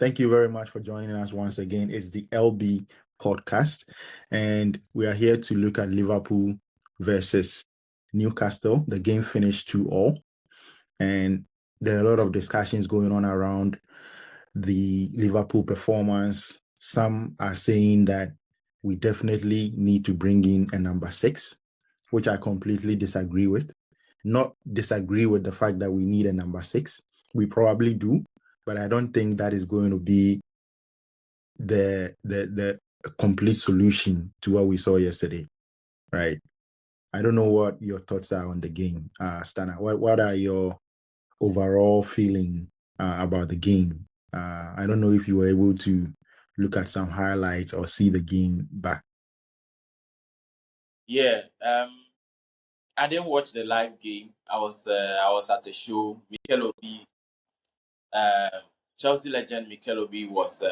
Thank you very much for joining us once again. It's the LB podcast, and we are here to look at Liverpool versus Newcastle. The game finished 2-2, and there are a lot of discussions going on around the Liverpool performance. Some are saying that we definitely need to bring in a number 6, which I completely disagree with. Not disagree with the fact that we need a number 6. We probably do, but I don't think that is going to be the complete solution to what we saw yesterday, right? I don't know what your thoughts are on the game, Stana. What are your overall feeling about the game? I don't know if you were able to look at some highlights or see the game back. Yeah, I didn't watch the live game. I was at the show. Mikel Obi, Chelsea legend Mikel Obi was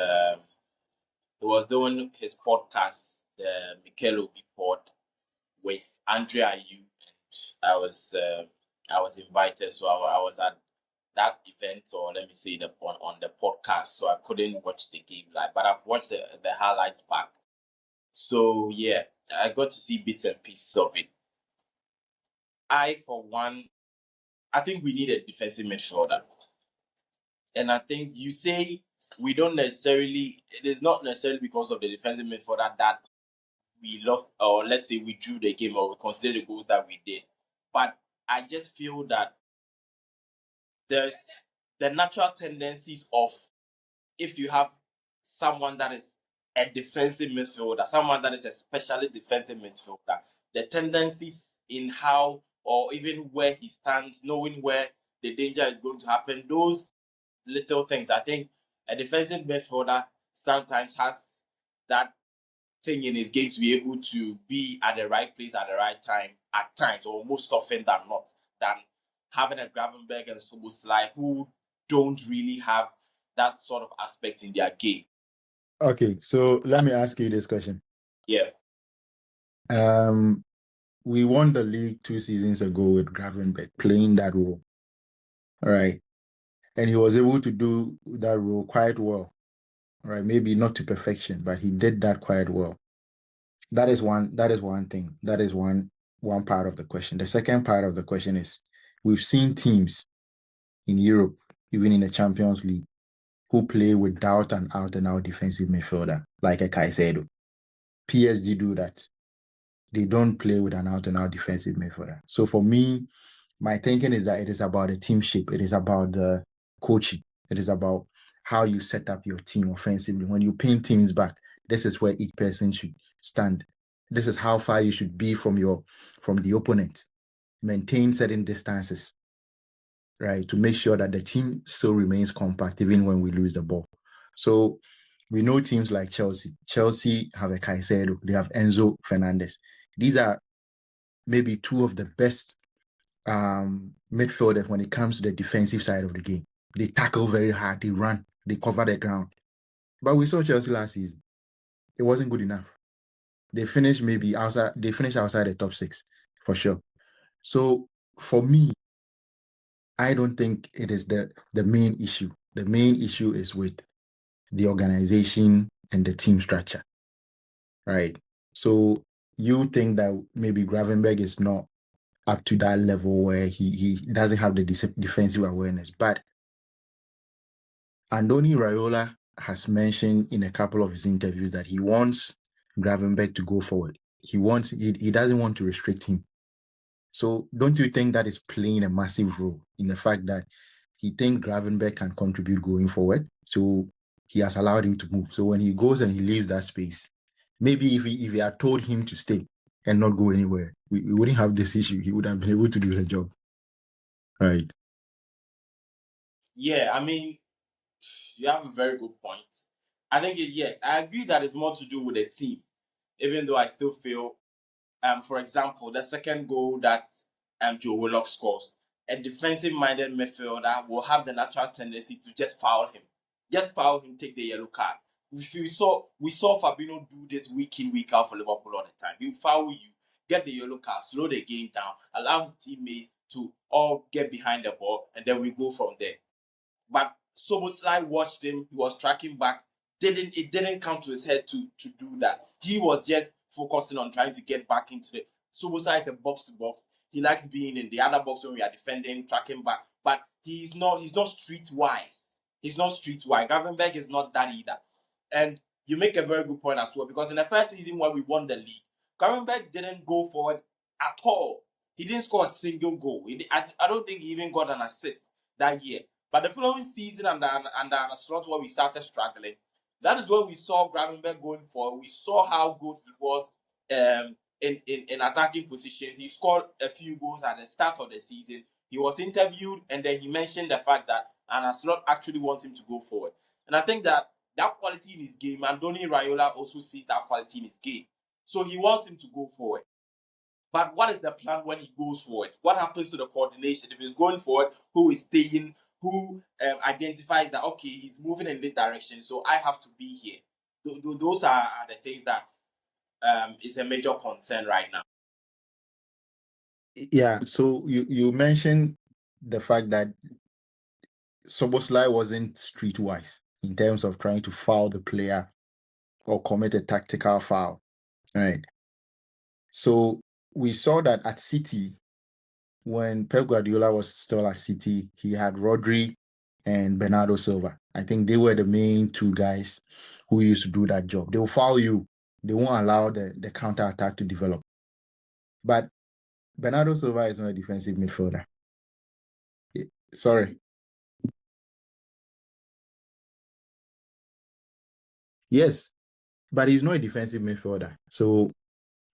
doing his podcast, the Mikel Obi pod, with Andrea Ayew, and I was invited, so I was at that event, or let me say on the podcast, so I couldn't watch the game live, but I've watched the highlights back. So yeah, I got to see bits and pieces of it. For one, I think we need a defensive midfielder. And I think you say we don't necessarily, it is not necessarily because of the defensive midfielder that we lost, or let's say we drew the game, or we consider the goals that we did. But I just feel that there's the natural tendencies of, if you have someone that is a defensive midfielder, someone that is especially defensive midfielder, the tendencies in how, or even where he stands, knowing where the danger is going to happen, those little things. I think a defensive midfielder sometimes has that thing in his game to be able to be at the right place at the right time at times, or most often than not, than having a Gravenberg and Soboslai who don't really have that sort of aspect in their game. Okay, so let me ask you this question. Yeah. We won the league 2 seasons ago with Gravenberg playing that role. All right. And he was able to do that role quite well. Right, maybe not to perfection, but he did that quite well. That is one thing. That is one part of the question. The second part of the question is, we've seen teams in Europe, even in the Champions League, who play without an out-and-out defensive midfielder, like a Caicedo. PSG do that. They don't play with an out-and-out defensive midfielder. So for me, my thinking is that it is about the team shape. It is about the coaching. It is about how you set up your team offensively. When you pin teams back, this is where each person should stand. This is how far you should be from the opponent. Maintain certain distances, right, to make sure that the team still remains compact even when we lose the ball. So we know teams like Chelsea. Chelsea have a Caicedo. They have Enzo Fernandez. These are maybe two of the best midfielders when it comes to the defensive side of the game. They tackle very hard, they run, they cover the ground. But we saw Chelsea last season. It wasn't good enough. They finished outside the top 6 for sure. So for me, I don't think it is the main issue. The main issue is with the organization and the team structure. Right. So you think that maybe Gravenberg is not up to that level where he doesn't have the defensive awareness. But Andoni Raiola has mentioned in a couple of his interviews that he wants Gravenberg to go forward. He doesn't want to restrict him. So don't you think that is playing a massive role in the fact that he thinks Gravenberg can contribute going forward? So he has allowed him to move. So when he goes and he leaves that space, maybe if he had told him to stay and not go anywhere, we wouldn't have this issue. He would have been able to do the job. Right. Yeah, I mean, you have a very good point. I think, I agree that it's more to do with the team, even though I still feel, for example, the second goal that Joe Willock scores, a defensive-minded midfielder will have the natural tendency to just foul him. Just foul him, take the yellow card. We saw Fabinho do this week in, week out for Liverpool all the time. He'll foul you, get the yellow card, slow the game down, allow his teammates to all get behind the ball, and then we go from there. But Soboslai watched him. He was tracking back. It didn't come to his head to do that. He was just focusing on trying to get back into the. Soboslai is a box to box. He likes being in the other box when we are defending, tracking back. But he's not. He's not streetwise. He's not streetwise. Gravenberg is not that either. And you make a very good point as well, because in the first season when we won the league, Gravenberg didn't go forward at all. He didn't score a single goal. I don't think he even got an assist that year. But the following season, under a slot where we started struggling, that is when we saw Gravenberg going forward. We saw how good he was in attacking positions. He scored a few goals at the start of the season. He was interviewed, and then he mentioned the fact that Anna Slot actually wants him to go forward. And I think that quality in his game, Andoni Raiola also sees that quality in his game. So he wants him to go forward. But what is the plan when he goes forward? What happens to the coordination? If he's going forward, who is staying? Who identifies that, okay, he's moving in this direction, so I have to be here? Those are the things that is a major concern right now. Yeah, so you mentioned the fact that Soboslai wasn't streetwise in terms of trying to foul the player or commit a tactical foul, right? So we saw that at City, when Pep Guardiola was still at City, he had Rodri and Bernardo Silva. I think they were the main two guys who used to do that job. They will foul you. They won't allow the counter attack to develop. But Bernardo Silva is not a defensive midfielder. Sorry. Yes, but he's not a defensive midfielder. So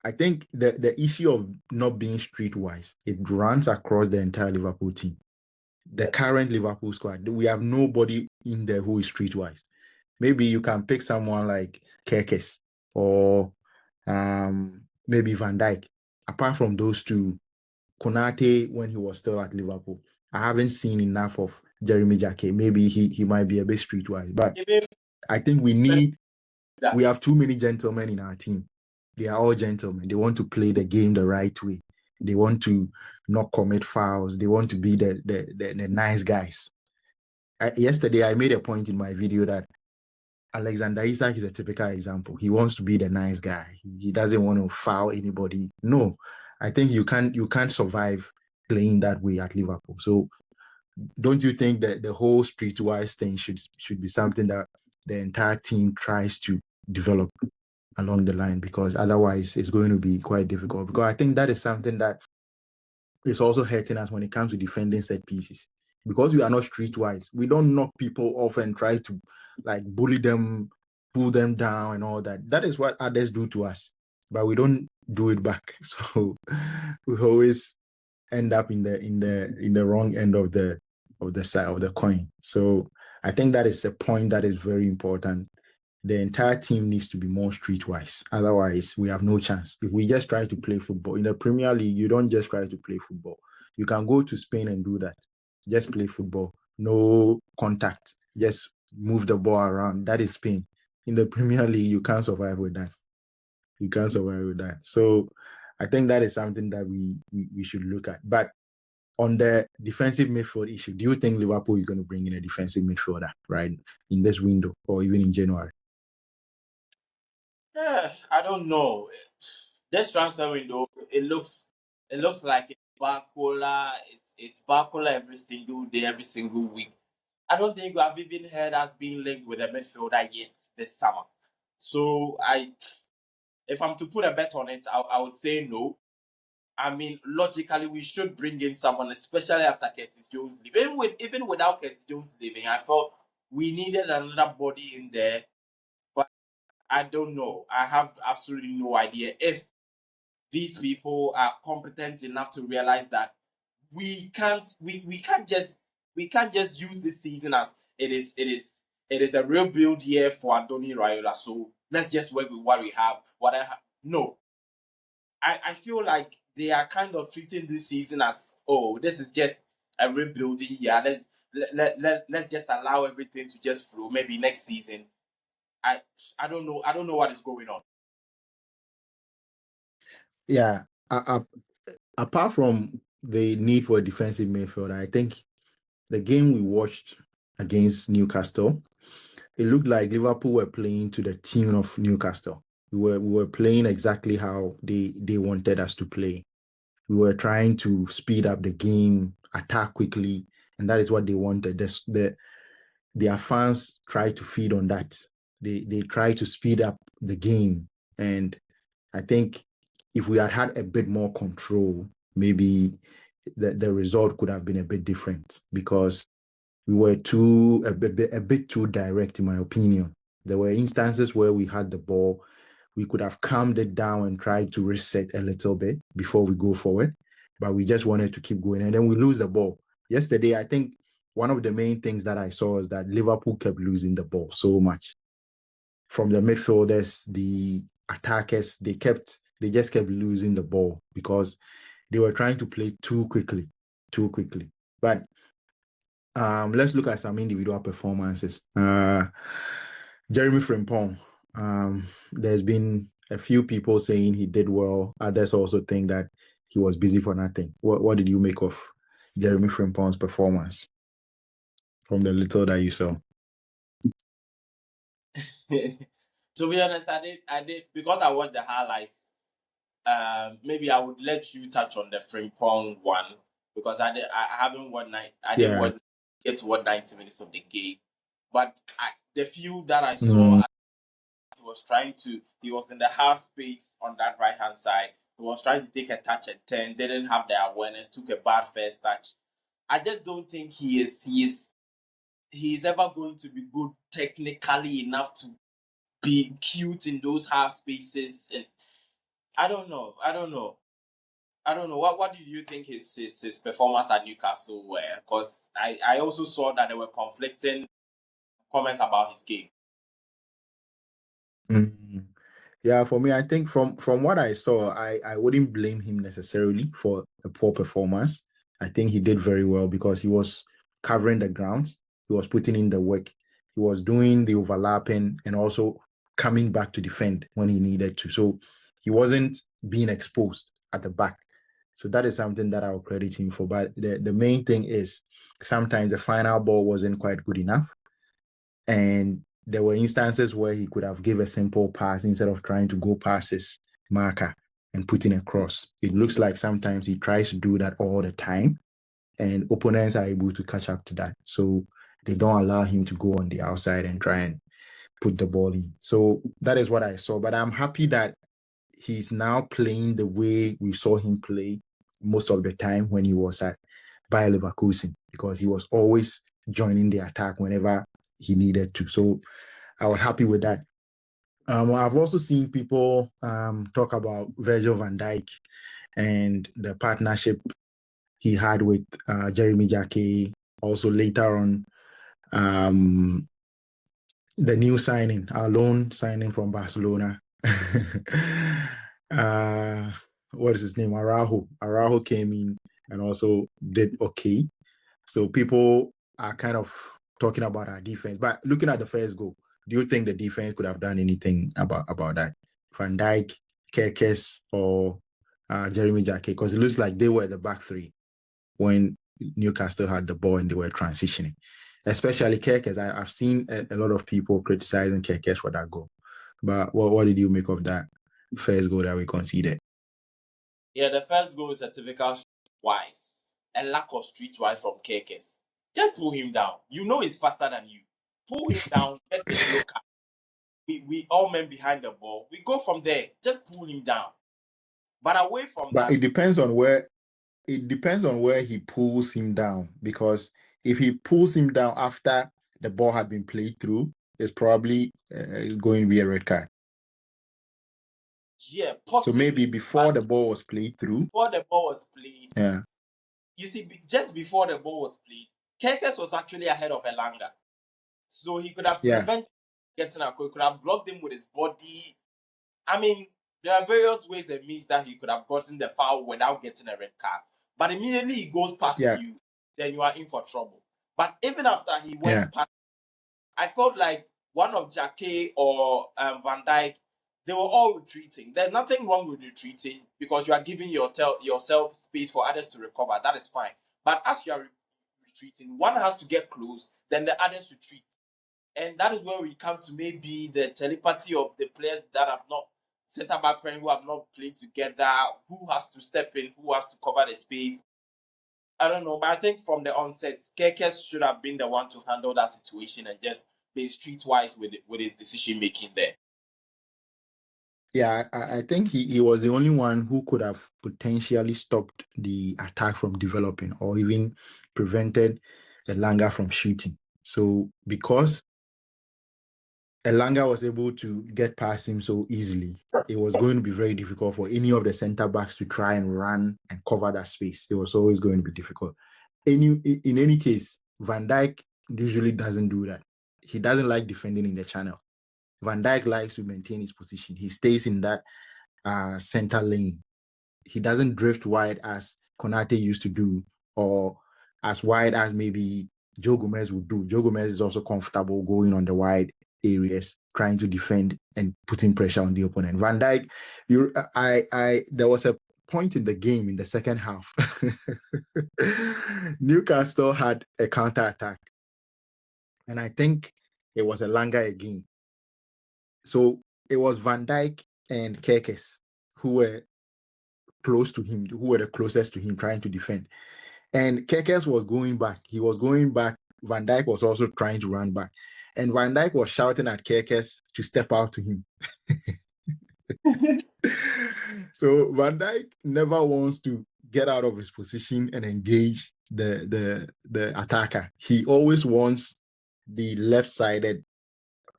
I think the issue of not being streetwise, it runs across the entire Liverpool team. The current Liverpool squad, we have nobody in there who is streetwise. Maybe you can pick someone like Kerkes or maybe Van Dijk. Apart from those two, Konate, when he was still at Liverpool, I haven't seen enough of Jeremy Jacquet. Maybe he might be a bit streetwise, but I think we have too many gentlemen in our team. They are all gentlemen. They want to play the game the right way. They want to not commit fouls. They want to be the nice guys. Yesterday, I made a point in my video that Alexander Isak is a typical example. He wants to be the nice guy. He doesn't want to foul anybody. No, I think you can't survive playing that way at Liverpool. So don't you think that the whole streetwise thing should be something that the entire team tries to develop along the line? Because otherwise it's going to be quite difficult. Because I think that is something that is also hurting us when it comes to defending set pieces. Because we are not streetwise, we don't knock people off and try to like bully them, pull them down and all that. That is what others do to us, but we don't do it back. So we always end up in the wrong end of the side of the coin. So I think that is a point that is very important. The entire team needs to be more streetwise. Otherwise, we have no chance. If we just try to play football in the Premier League, you don't just try to play football. You can go to Spain and do that. Just play football, no contact. Just move the ball around. That is Spain. In the Premier League, you can't survive with that. You can't survive with that. So I think that is something that we should look at. But on the defensive midfield issue, do you think Liverpool is going to bring in a defensive midfielder, right, in this window or even in January? I don't know. This transfer window, it looks like it's Barcola. It's Barcola every single day, every single week. I don't think we have even heard us being linked with a midfielder yet this summer. So if I'm to put a bet on it, I would say no. I mean, logically, we should bring in someone, especially after Curtis Jones leaving. Even without Curtis Jones leaving, I felt we needed another body in there. But I don't know. I have absolutely no idea if these people are competent enough to realize that we can't just use this season as it is a real build year for Andoni Raiola. So let's just work with what we have. No, I feel like they are kind of treating this season as, oh, this is just a rebuilding year. Let's just allow everything to just flow. Maybe next season. I don't know. I don't know what is going on. Yeah. Apart from the need for a defensive midfielder, I think the game we watched against Newcastle, it looked like Liverpool were playing to the tune of Newcastle. We were playing exactly how they wanted us to play. We were trying to speed up the game, attack quickly, and that is what they wanted. Their fans try to feed on that. They try to speed up the game, and I think if we had a bit more control, maybe the result could have been a bit different because we were a bit too direct, in my opinion. There were instances where we had the ball, we could have calmed it down and tried to reset a little bit before we go forward, but we just wanted to keep going, and then we lose the ball. Yesterday, I think one of the main things that I saw is that Liverpool kept losing the ball so much. From the midfielders, the attackers, they just kept losing the ball because they were trying to play too quickly, too quickly. But let's look at some individual performances. Jeremy Frimpong. There's been a few people saying he did well. Others also think that he was busy for nothing. What did you make of Jeremy Frimpong's performance from the little that you saw? To be honest, I did because I watched the highlights. Maybe I would let you touch on the Frimpong one because I haven't watched I didn't Yeah. get to watch 90 minutes of the game, but the few that I saw, Mm, he was in the half space on that right hand side. He was trying to take a touch at 10, didn't have the awareness, took a bad first touch. I just don't think he is ever going to be good technically enough to be cute in those half spaces. And I don't know. What did you think his performance at Newcastle were? Because I also saw that there were conflicting comments about his game. mm. Yeah, for me, I think from what I saw, I wouldn't blame him necessarily for a poor performance. I think he did very well because he was covering the grounds, he was putting in the work, he was doing the overlapping and also coming back to defend when he needed to. So he wasn't being exposed at the back. So that is something that I'll credit him for. But the main thing is sometimes the final ball wasn't quite good enough. And there were instances where he could have given a simple pass instead of trying to go past his marker and putting a cross. It looks like sometimes he tries to do that all the time, and opponents are able to catch up to that. So they don't allow him to go on the outside and try and put the ball in. So that is what I saw. But I'm happy that he's now playing the way we saw him play most of the time when he was at Bayer Leverkusen, because he was always joining the attack whenever he needed to. So I was happy with that. I've also seen people talk about Virgil van Dijk and the partnership he had with Jeremy Jacquet. Also later on, the new signing, our loan signing from Barcelona. What is his name? Araujo. Araujo came in and also did okay. So people are kind of talking about our defense. But looking at the first goal, do you think the defense could have done anything about that? Van Dijk, Kerkes, or Jeremy Jacquet? Because it looks like they were the back three when Newcastle had the ball and they were transitioning. Especially Kerkes. I've seen a lot of people criticizing Kerkes for that goal. But what did you make of that first goal that we conceded? Yeah, the first goal is a typical streetwise, a lack of streetwise from Kekes. Just pull him down. You know he's faster than you. Pull him down, get the yellow card. We all men behind the ball. We go from there. Just pull him down. But away from But that, it depends on where he pulls him down, because if he pulls him down after the ball had been played through, it's probably going to be a red card. yeah, So maybe possibly. before But the ball was played through, before the ball was played, yeah, you see, just before the ball was played, Kekes was actually ahead of Elanga. So he could have yeah, prevented getting a goal. He could have blocked him with his body. I mean, there are various ways and means that he could have gotten the foul without getting a red card. But immediately he goes past yeah, you, then you are in for trouble. But even after he yeah, went past, I felt like one of Jacquet or Van Dijk, they were all retreating. There's nothing wrong with retreating because you are giving yourself space for others to recover. That is fine. But as you are retreating, one has to get close. then the others retreat. And that is where we come to maybe the telepathy of the players that have not centre back pairing, who have not played together, who has to step in, who has to cover the space. I don't know, but I think from the onset, Kekes should have been the one to handle that situation and just be streetwise with his decision making there. Yeah, I think he was the only one who could have potentially stopped the attack from developing or even prevented Elanga from shooting. So because Elanga was able to get past him so easily, it was going to be very difficult for any of the center backs to try and run and cover that space. It was always going to be difficult. In any case, Van Dijk usually doesn't do that. He doesn't like defending in the channel. Van Dijk likes to maintain his position. He stays in that center lane. He doesn't drift wide as Konate used to do, or as wide as maybe Joe Gomez would do. Joe Gomez is also comfortable going on the wide areas, trying to defend and putting pressure on the opponent. Van Dijk, there was a point in the game in the second half. Newcastle had a counter attack, and I think it was a Elanga again. So it was Van Dijk and Kerkes who were close to him, who were the closest to him, trying to defend. And Kerkes was going back. He was going back. Van Dijk was also trying to run back. And Van Dijk was shouting at Kerkes to step out to him. So Van Dijk never wants to get out of his position and engage the attacker. He always wants the left-sided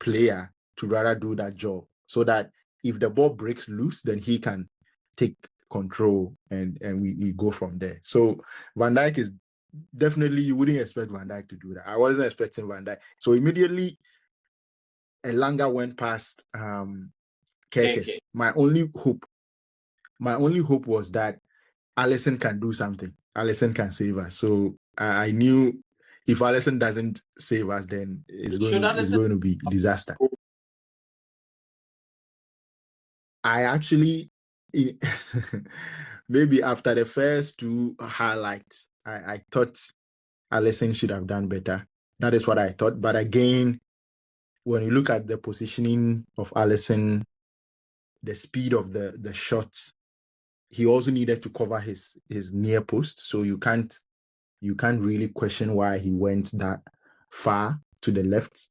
player to rather do that job, so that if the ball breaks loose, then he can take control and we go from there. So Van Dijk is definitely, you wouldn't expect Van Dijk to do that. I wasn't expecting Van Dijk. So immediately Elanga went past Kerkes. Okay. My only hope was that Alisson can do something. Alisson can save us. So I knew if Alisson doesn't save us, then it's going to be disaster. I actually, maybe after the first two highlights, I thought Alisson should have done better. That is what I thought. But again, when you look at the positioning of Alisson, the speed of the shots, he also needed to cover his near post. So you can't really question why he went that far to the left,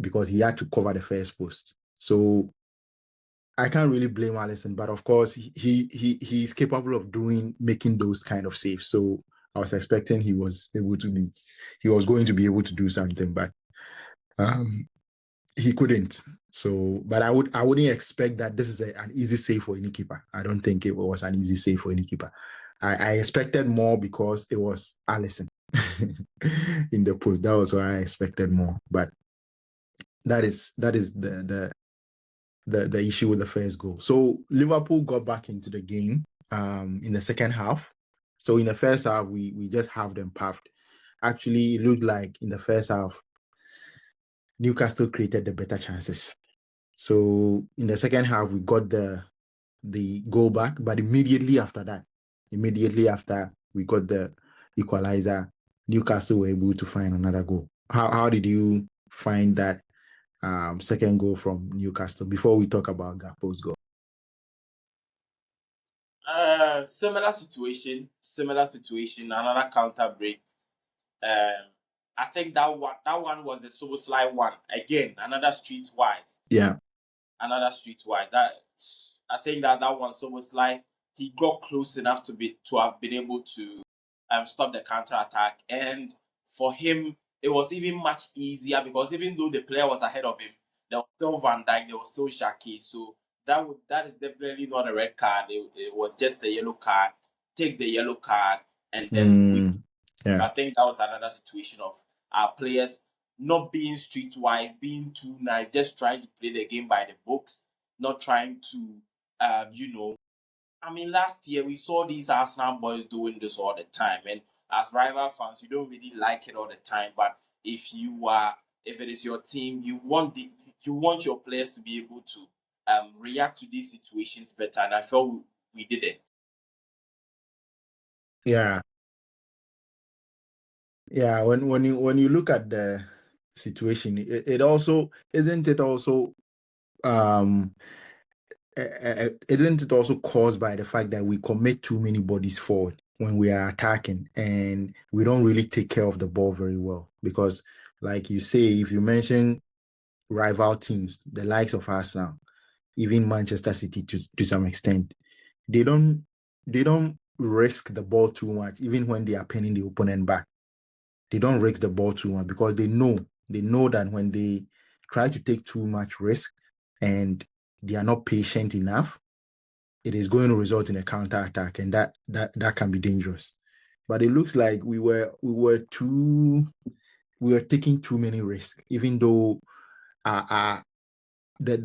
because he had to cover the first post. So I can't really blame Alisson, but of course he's capable of making those kind of saves. So I was expecting he was going to be able to do something, but he couldn't. So, but I wouldn't expect that this is an easy save for any keeper. I don't think it was an easy save for any keeper. I expected more because it was Alisson in the post. That was why I expected more. But that is the issue with the first goal. So Liverpool got back into the game in the second half. So in the first half, we just have them puffed. Actually, it looked like in the first half, Newcastle created the better chances. So in the second half, we got the goal back, but immediately after we got the equalizer, Newcastle were able to find another goal. How did you find that second goal from Newcastle before we talk about Gakpo's goal? Similar situation, another counter break. I think that one was the Soboslai one. Again, another streetwise. Yeah. Another streetwise. That I think that one Soboslai, he got close enough to have been able to stop the counter attack. And for him, it was even much easier because even though the player was ahead of him, there was still Van Dijk, there was still Shaki. So that is definitely not a red card. It was just a yellow card. Take the yellow card and then I think that was another situation of our players not being streetwise, being too nice, just trying to play the game by the books, not trying to, I mean, last year we saw these Arsenal boys doing this all the time, and as rival fans, you don't really like it all the time. But if it is your team, you want your players to be able to react to these situations better, and I felt we did it. Yeah. Yeah, when you look at the situation. It also isn't it also um isn't it also caused by the fact that we commit too many bodies forward when we are attacking and we don't really take care of the ball very well? Because, like you say, if you mention rival teams, the likes of Arsenal, even Manchester City to some extent, they don't risk the ball too much, even when they are pinning the opponent back. They don't risk the ball too much because they know that when they try to take too much risk and they are not patient enough, it is going to result in a counter attack, and that can be dangerous. But it looks like we were taking too many risks, even though the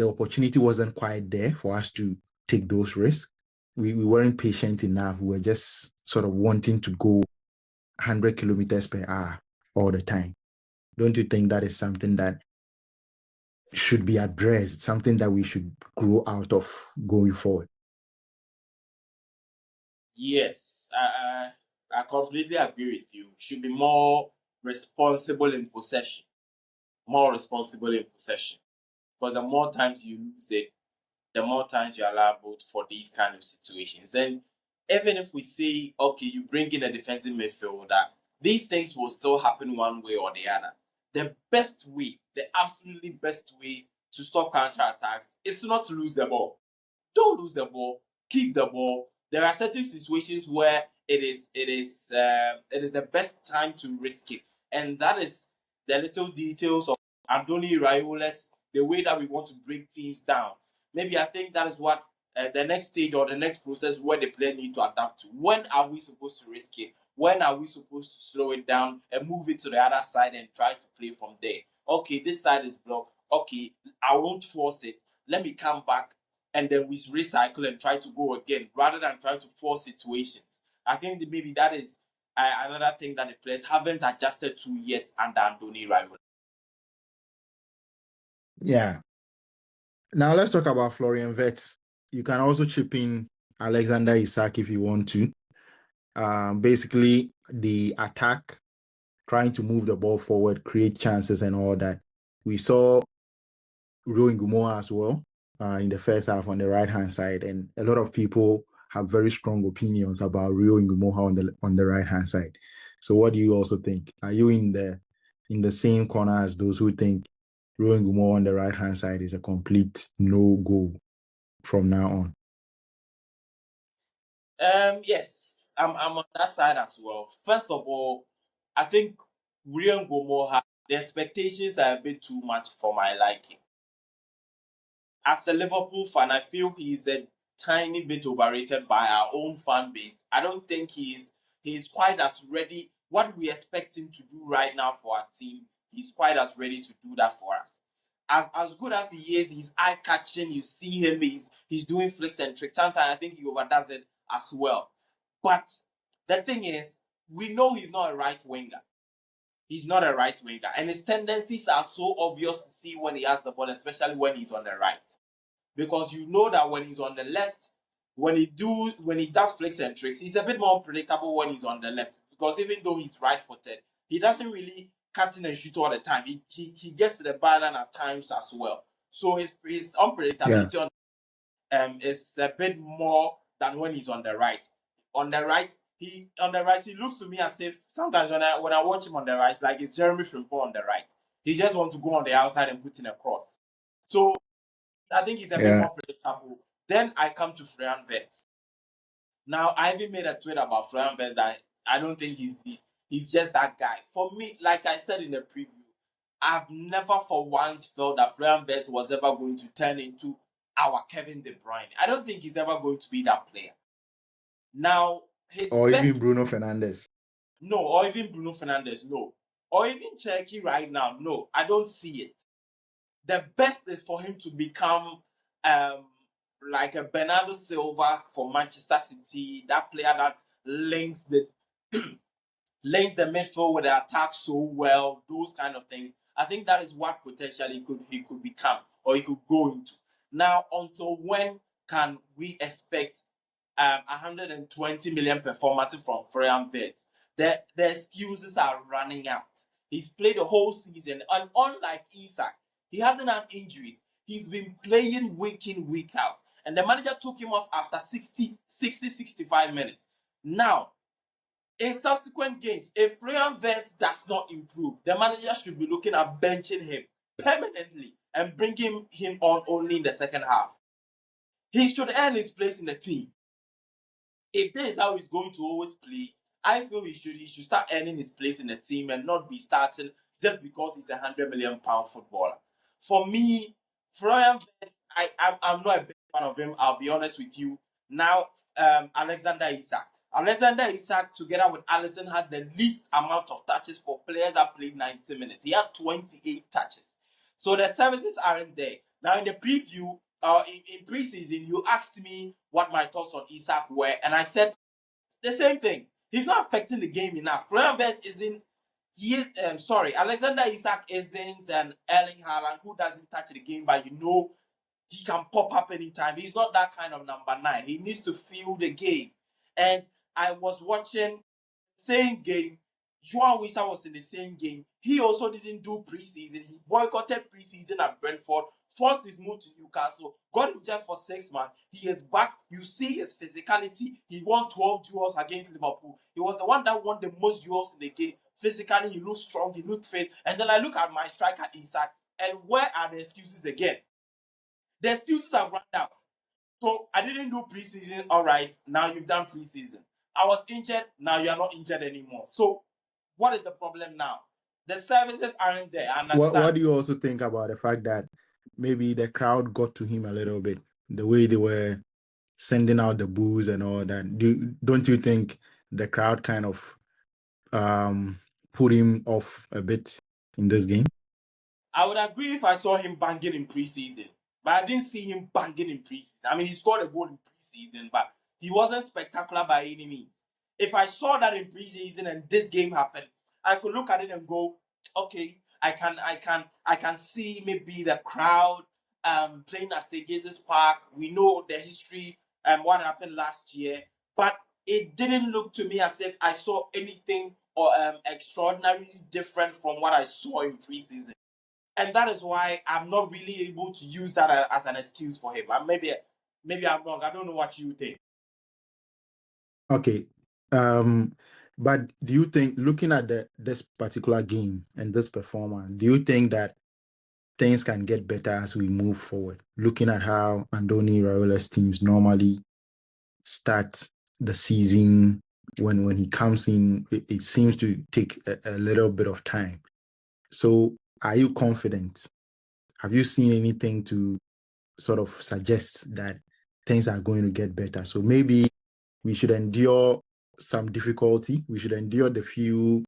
opportunity wasn't quite there for us to take those risks. We weren't patient enough. We were just sort of wanting to go 100 kilometers per hour all the time. Don't you think that is something that should be addressed, something that we should grow out of going forward? Yes, I completely agree with you. Should be more responsible in possession. More responsible in possession. Because the more times you lose it, the more times you're liable for these kind of situations. And even if we say, okay, you bring in a defensive midfielder, these things will still happen one way or the other. The best way, the absolutely best way to stop counter attacks is to not lose the ball. Don't lose the ball. Keep the ball. There are certain situations where it is the best time to risk it, and that is the little details of Andoni Raiola's the way that we want to break teams down. Maybe I think that is what the next stage or the next process where the player need to adapt to. When are we supposed to risk it? When are we supposed to slow it down and move it to the other side and try to play from there? Okay, this side is blocked. Okay, I won't force it. Let me come back and then we recycle and try to go again rather than trying to force situations. I think that maybe that is another thing that the players haven't adjusted to yet under Andoni Raiola. Yeah. Now let's talk about Florian Wirtz. You can also chip in Alexander Isak if you want to. Basically, the attack, trying to move the ball forward, create chances, and all that. We saw Rio Ngumoa as well in the first half on the right hand side, and a lot of people have very strong opinions about Rio Ngumoa on the right hand side. So, what do you also think? Are you in the same corner as those who think Rio Ngumoa on the right hand side is a complete no go from now on? Yes, I'm on that side as well. First of all, I think William Gomoha, the expectations are a bit too much for my liking. As a Liverpool fan, I feel he's a tiny bit overrated by our own fan base. I don't think he's quite as ready. What we expect him to do right now for our team, he's quite as ready to do that for us. As good as he is, he's eye catching. You see him, he's doing flicks and tricks. Sometimes I think he overdoes it as well. But the thing is, we know he's not a right winger. He's not a right winger, and his tendencies are so obvious to see when he has the ball, especially when he's on the right, because you know that when he's on the left, when he does flicks and tricks, he's a bit more unpredictable when he's on the left. Because even though he's right-footed, he doesn't really cut in and shoot all the time. He gets to the byline at times as well. So his Yeah, unpredictability is a bit more than when he's on the right. On the right, he looks to me as if sometimes when I watch him on the right, like it's Jeremy Frimpong on the right. He just wants to go on the outside and put in a cross. So I think he's a bit yeah. more predictable. Then I come to Florian Wirtz. Now I even made a tweet about Florian Wirtz that I don't think he's just that guy. For me, like I said in the preview, I've never for once felt that Florian Wirtz was ever going to turn into our Kevin De Bruyne. I don't think he's ever going to be that player. Now his Or best even Bruno Fernandes. no, or even Bruno Fernandes, no, or even Cherky right now, no, I don't see it. The best is for him to become um like a Bernardo Silva for Manchester City, that player that links the links the midfield with the attack so well, those kind of things. I think that is what potentially he could become or he could go into. Now, until when can we expect 120 million performance from Florian Wirtz? The excuses are running out. He's played the whole season, and unlike Isak, he hasn't had injuries. He's been playing week in, week out. And the manager took him off after 65 minutes. Now, in subsequent games, if Florian Wirtz does not improve, the manager should be looking at benching him permanently and bringing him on only in the second half. He should earn his place in the team. If this is how he's going to always play, I feel he should start earning his place in the team and not be starting just because he's £100 million footballer. For me, Florian Wirtz, I'm not a big fan of him. I'll be honest with you. Now, Alexander Isak. Alexander Isak, together with Alisson, had the least amount of touches for players that played 90 minutes. He had 28 touches. So the services aren't there. Now, in the preview, in preseason, you asked me what my thoughts on Isak were, and I said the same thing. He's not affecting the game enough. Florian Wirtz isn't. Alexander Isak isn't an Erling Haaland who doesn't touch the game, but he can pop up anytime. He's not that kind of number 9. He needs to feel the game. And I was watching same game. Joao Wisa was in the same game. He also didn't do preseason. He boycotted preseason at Brentford, forced his move to Newcastle, got injured for 6 months. He is back. You see his physicality. He won 12 duels against Liverpool. He was the one that won the most duels in the game. Physically, he looked strong. He looked fit. And then I look at my striker, Isak, and where are the excuses again? The excuses have run out. So I didn't do preseason. All right, now you've done preseason. I was injured. Now you are not injured anymore. So what is the problem now? The services aren't there. I understand. What do you also think about the fact that maybe the crowd got to him a little bit? The way they were sending out the boos and all that. Don't you think the crowd kind of put him off a bit in this game? I would agree if I saw him banging in preseason, but I didn't see him banging in preseason. I mean, he scored a goal in preseason, but he wasn't spectacular by any means. If I saw that in preseason and this game happened, I could look at it and go, okay, I can see maybe the crowd playing at St. Jesus Park. We know the history and what happened last year, but it didn't look to me as if I saw anything or extraordinarily different from what I saw in preseason. And that is why I'm not really able to use that as an excuse for him. And maybe I'm wrong. I don't know what you think. Okay. But do you think, looking at this particular game and this performance, do you think that things can get better as we move forward? Looking at how Andoni Raiola's teams normally start the season, when he comes in, it seems to take a little bit of time. So are you confident? Have you seen anything to sort of suggest that things are going to get better? So maybe we should endure some difficulty. We should endure the few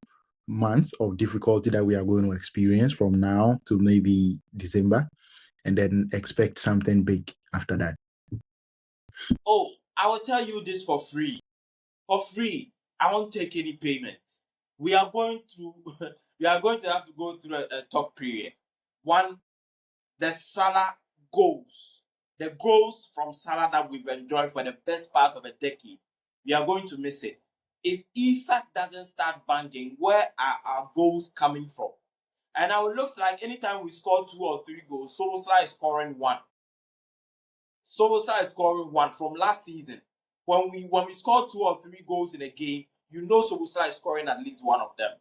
months of difficulty that we are going to experience from now to maybe December, and then expect something big after that. Oh, I will tell you this for free. For free, I won't take any payments. We are going to we are going to have to go through a tough period. One, the Salah goals. The goals from Salah that we've enjoyed for the best part of a decade. We are going to miss it. If Isak doesn't start banging, where are our goals coming from? And now it looks like anytime we score 2 or 3 goals, Solskjaer is scoring 1. Solskjaer is scoring 1 from last season. When we score 2 or 3 goals in a game, you know Solskjaer is scoring at least 1 of them.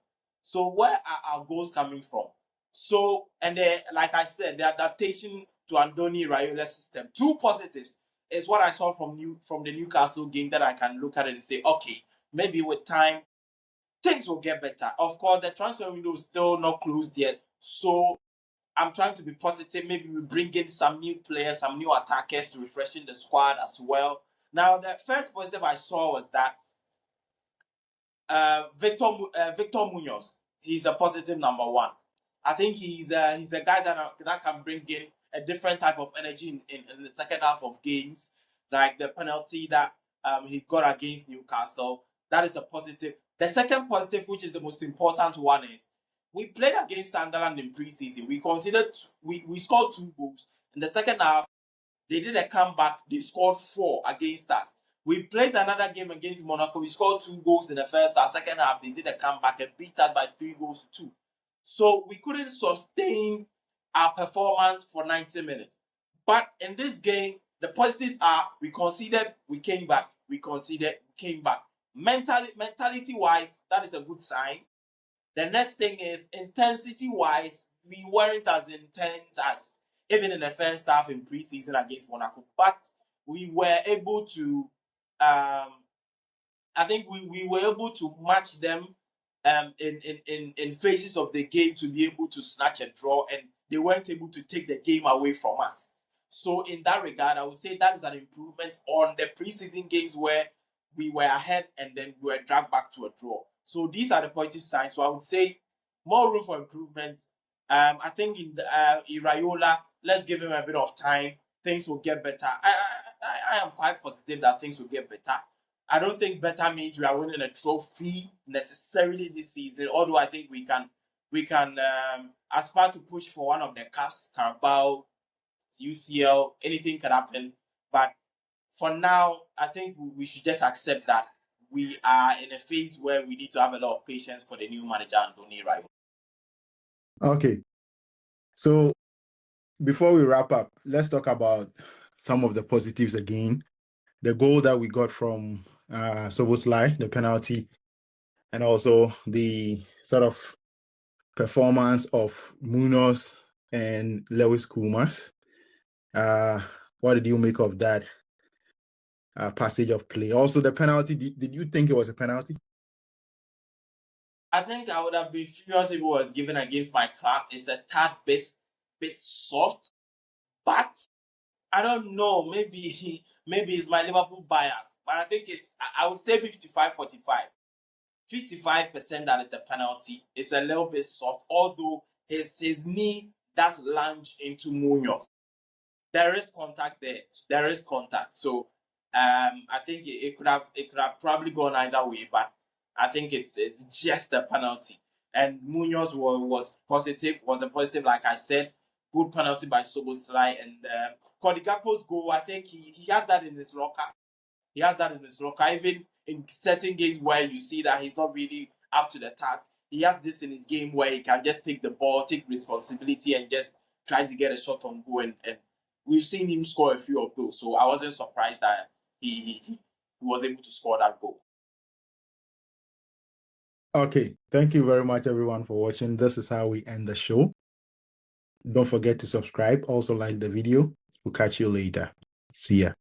So where are our goals coming from? So, and like I said, the adaptation to Andoni Raiola's system. 2 positives is what I saw from the Newcastle game that I can look at it and say, okay, maybe with time things will get better. Of course, the transfer window is still not closed yet, so I'm trying to be positive. Maybe we bring in some new players, some new attackers to refreshing the squad as well. Now, the first positive I saw was that Victor Munoz, he's a positive number 1. I think he's a guy that can bring in a different type of energy in the second half of games, like the penalty that he got against Newcastle. That is a positive. The second positive, which is the most important one, is we played against Sunderland in preseason. We scored 2 goals in the second half. They did a comeback. They scored 4 against us. We played another game against Monaco. We scored 2 goals in the first half. Second half, they did a comeback and beat us by 3 goals to 2. So we couldn't sustain our performance for 90 minutes. But in this game, the positives are we conceded, we came back. We conceded, we came back. Mentality wise, that is a good sign. The next thing is intensity wise, we weren't as intense as even in the first half in preseason against Monaco, but we were able to I think we were able to match them in phases of the game to be able to snatch a draw, and they weren't able to take the game away from us. So in that regard, I would say that is an improvement on the preseason games where we were ahead and then we were dragged back to a draw. So these are the positive signs. So I would say more room for improvement. I think in Iraola, let's give him a bit of time. Things will get better. I am quite positive that things will get better. I don't think better means we are winning a trophy necessarily this season. Although I think we can aspire to push for one of the cups, Carabao, UCL, anything can happen. But for now, I think we should just accept that we are in a phase where we need to have a lot of patience for the new manager, Andoni Raiola. Okay. So before we wrap up, let's talk about some of the positives again. The goal that we got from Soboslai, the penalty, and also the sort of performance of Munoz and Lewis Kumas. What did you make of that passage of play? Also, the penalty, did you think it was a penalty? I think I would have been furious if it was given against my club. It's a tad bit soft, but I don't know. Maybe it's my Liverpool bias, but I think I would say 55-45. 55% that is a penalty. It's a little bit soft, although his knee does lunge into Munoz. There is contact there. There is contact. So I think it could have probably gone either way, but I think it's just a penalty. And Munoz was positive, was a positive, like I said. Good penalty by Soboslai, and Kodigapo's goal, I think he has that in his locker. He has that in his locker. Even in certain games where you see that he's not really up to the task, he has this in his game where he can just take the ball, take responsibility, and just try to get a shot on goal. And we've seen him score a few of those. So I wasn't surprised that he was able to score that goal. Okay. Thank you very much, everyone, for watching. This is how we end the show. Don't forget to subscribe. Also like the video. We'll catch you later. See ya.